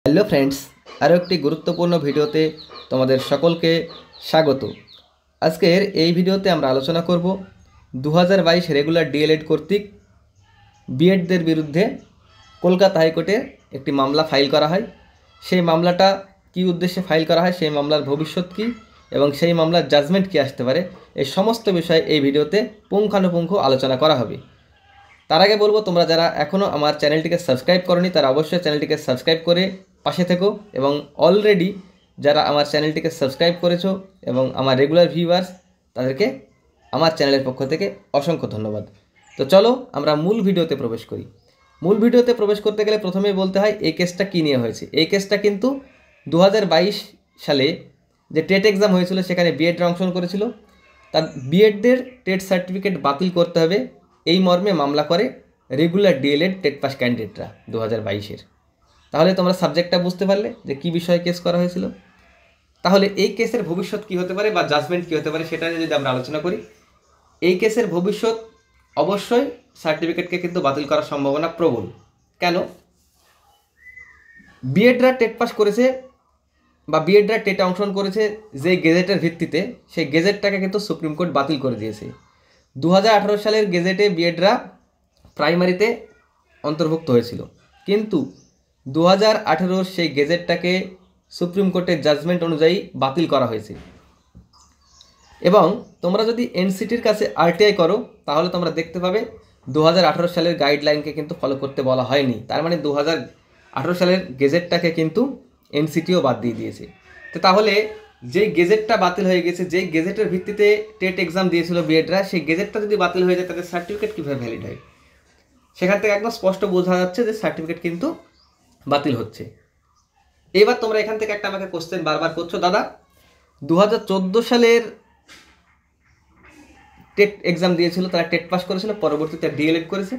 Hello friends, আরও একটি গুরুত্বপূর্ণ ভিডিওতে তোমাদের সকলকে স্বাগত। আজকের এই ভিডিওতে আমরা আলোচনা করব 2022 রেগুলার ডিএলএড কর্তৃক বিএডদের বিরুদ্ধে কলকাতা হাইকোর্টে একটি মামলা ফাইল করা হয়। সেই মামলাটা কী উদ্দেশ্যে ফাইল করা হয়, সেই মামলার ভবিষ্যৎ কী এবং সেই মামলার জাজমেন্ট কী আসতে পারে, এই সমস্ত বিষয় এই ভিডিওতে পুঙ্খানুপুঙ্খ আলোচনা করা হবে। তার আগে বলবো, তোমরা যারা এখনও আমার চ্যানেলটিকে সাবস্ক্রাইব করনি তারা অবশ্যই চ্যানেলটিকে সাবস্ক্রাইব করে পাশে থেকো, এবং অলরেডি যারা আমার চ্যানেলটিকে সাবস্ক্রাইব করেছো এবং আমার রেগুলার ভিউয়ার্স তাদেরকে আমার চ্যানেলের পক্ষ থেকে অসংখ্য ধন্যবাদ। তো চলো আমরা মূল ভিডিওতে প্রবেশ করি। মূল ভিডিওতে প্রবেশ করতে গেলে প্রথমেই বলতে হয় এই কেসটা কী নিয়ে হয়েছে। এই কেসটা কিন্তু 2022 সালে যে টেট এক্সাম হয়েছিল সেখানে বিএডরা অংশগ্রহণ করেছিল, তার বিএডদের টেট সার্টিফিকেট বাতিল করতে হবে এই মর্মে মামলা করে রেগুলার ডিএলএড টেট পাস ক্যান্ডিডেটরা 2022-এর। তাহলে তোমরা সাবজেক্টটা বুঝতে পারলে যে কী বিষয়ে কেস করা হয়েছিল। তাহলে এই কেসের ভবিষ্যৎ কী হতে পারে বা জাজমেন্ট কী হতে পারে সেটা যদি আমরা আলোচনা করি, এই কেসের ভবিষ্যৎ অবশ্যই সার্টিফিকেটকে কিন্তু বাতিল করার সম্ভাবনা প্রবল। কেন? বিএডরা টেট পাস করেছে বা বিএডরা টেটে অংশগ্রহণ করেছে যে গেজেটের ভিত্তিতে, সেই গেজেটটাকে কিন্তু সুপ্রিম কোর্ট বাতিল করে দিয়েছে। 2018 সালের গেজেটে বিএডরা প্রাইমারিতে অন্তর্ভুক্ত হয়েছিল, কিন্তু 2018 সেই গেজেটটাকে সুপ্রিম কোর্টের জাজমেন্ট অনুযায়ী বাতিল করা হয়েছে। এবং তোমরা যদি এনসিটির কাছে আরটিআই করো তাহলে তোমরা দেখতে পাবে 2018 সালের গাইডলাইনকে কিন্তু ফলো করতে বলা হয়নি। তার মানে 2018 সালের গেজেটটাকে কিন্তু এনসিটিও বাদ দিয়ে দিয়েছে। তো তাহলে যেই গেজেটটা বাতিল হয়ে গেছে, যেই গেজেটের ভিত্তিতে টেট এক্সাম দিয়েছিল বিএডরা, সেই গেজেটটা যদি বাতিল হয়ে যায় তাদের সার্টিফিকেট কীভাবে ভ্যালিড হয়? সেখান থেকে একদম স্পষ্ট বোঝা যাচ্ছে যে সার্টিফিকেট কিন্তু বাতিল হচ্ছে। এবার তোমরা এখান থেকে একটা আমাকে কোশ্চেন বারবার করছো, দাদা 2014 সালের টেট এক্সাম দিয়েছিল, তারা টেট পাস করেছিল, পরবর্তীতে ডিএলএড করেছে,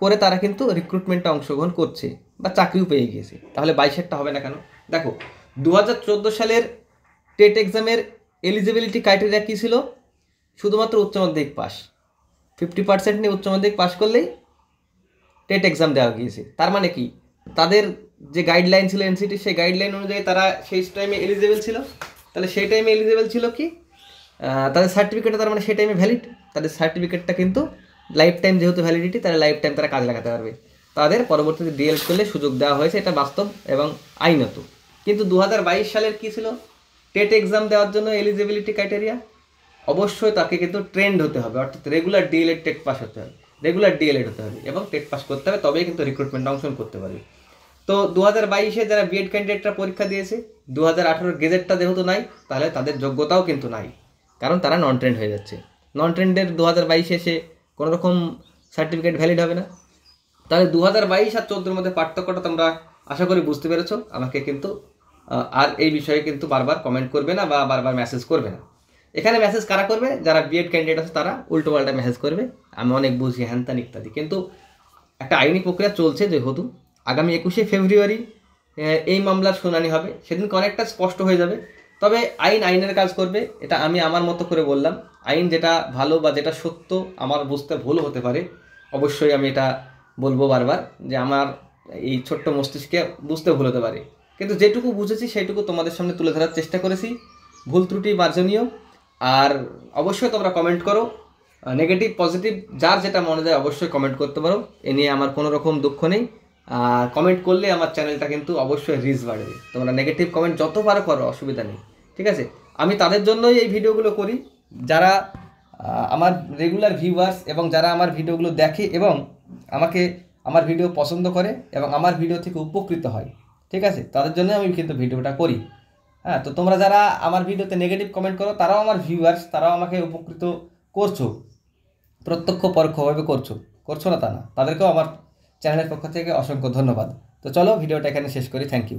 করে তারা কিন্তু রিক্রুটমেন্টে অংশগ্রহণ করছে বা চাকরিও পেয়ে গিয়েছে, তাহলে 22-এরটা হবে না কেন? দেখো, 2014 সালের টেট এক্সামের এলিজিবিলিটি ক্রাইটেরিয়া কী ছিল? শুধুমাত্র উচ্চ মাধ্যমিক পাস, 50% নিয়ে উচ্চ মাধ্যমিক পাস করলেই টেট এক্সাম দেওয়া গিয়েছে। তার মানে কি, তাদের যে গাইডলাইন ছিল এনসিটি, সেই গাইডলাইন অনুযায়ী তারা সেই টাইমে এলিজিবল ছিল। তাহলে সেই টাইমে এলিজিবল ছিল কি, তাদের সার্টিফিকেটটা তার মানে সেই টাইমে ভ্যালিড। তাদের সার্টিফিকেটটা কিন্তু লাইফ টাইম, যেহেতু ভ্যালিডিটি, তারা লাইফ টাইম তারা কাজে লাগাতে পারবে। তাদের পরবর্তীতে ডিএলএড করলে সুযোগ দেওয়া হয়েছে, এটা বাস্তব এবং আইনত। কিন্তু 2022 সালের কী ছিল? টেট এক্সাম দেওয়ার জন্য এলিজিবিলিটি ক্রাইটেরিয়া অবশ্যই তাকে কিন্তু ট্রেন্ড হতে হবে, অর্থাৎ রেগুলার ডিএলএড টেট পাস হতে হবে, রেগুলার ডিএলএড হতে হবে এবং টেট পাস করতে হবে, তবেই কিন্তু রিক্রুটমেন্টে অংশগ্রহণ করতে পারবে। তো 2022-এ যারা বিএড ক্যান্ডিডেটরা পরীক্ষা দিয়েছে, 2018 গেজেটটা যেহেতু নাই, তাহলে তাদের যোগ্যতাও কিন্তু নাই, কারণ তারা নন ট্রেন্ড হয়ে যাচ্ছে। নন ট্রেন্ডের 2022-এ এসে কোনো রকম সার্টিফিকেট ভ্যালিড হবে না। তাহলে 2022 আর 2014-এর মধ্যে পার্থক্যটা তোমরা আশা করি বুঝতে পেরেছো। আমাকে কিন্তু আর এই বিষয়ে কিন্তু বারবার কমেন্ট করবে না বা বারবার মেসেজ করবে না। এখানে মেসেজ কারা করবে? যারা বিএড ক্যান্ডিডেট আছে তারা উল্টোপাল্টা মেসেজ করবে, আমি অনেক বুঝি, হ্যানত্যান ইত্যাদি। কিন্তু একটা আইনি প্রক্রিয়া চলছে, যেহেতু আগামী 21শে ফেব্রুয়ারি এই মামলার শুনানি হবে, সেদিন অনেকটা স্পষ্ট হয়ে যাবে। তবে আইনের কাজ করবে, এটা আমি আমার মতো করে বললাম। আইন যেটা ভালো বা যেটা সত্য, আমার বুঝতে ভুল হতে পারে, অবশ্যই আমি এটা বলবো বারবার যে আমার এই ছোট্ট মস্তিষ্কে বুঝতে ভুল হতে পারে, কিন্তু যেটুকু বুঝেছি সেইটুকু তোমাদের সামনে তুলে ধরার চেষ্টা করেছি। ভুল ত্রুটি মার্জনীয়। আর অবশ্যই তোমরা কমেন্ট করো, নেগেটিভ পজিটিভ যার যেটা মনে যায় অবশ্যই কমেন্ট করতে পারো, এ নিয়ে আমার কোনো রকম দুঃখ নেই। কমেন্ট করলে আমার চ্যানেলটা কিন্তু অবশ্যই রিচ বাড়বে। তোমরা নেগেটিভ কমেন্ট যত পারো করো, অসুবিধা নেই, ঠিক আছে? আমি তাদের জন্যই এই ভিডিওগুলো করি যারা আমার রেগুলার ভিউয়ার্স এবং যারা আমার ভিডিওগুলো দেখে এবং আমাকে আমার ভিডিও পছন্দ করে এবং আমার ভিডিও থেকে উপকৃত হয়, ঠিক আছে? তাদের জন্য আমি কিন্তু ভিডিওটা করি। হ্যাঁ, তো তোমরা যারা আমার ভিডিওতে নেগেটিভ কমেন্ট করো, তারাও আমার ভিউয়ার্স, তারাও আমাকে উপকৃত করছো, প্রত্যক্ষ পরোক্ষভাবে করছো না তা না, তাদেরকেও আমার চ্যানেলের পক্ষ থেকে অসংখ্য ধন্যবাদ। তো চলো ভিডিওটা এখানে শেষ করি। Thank you.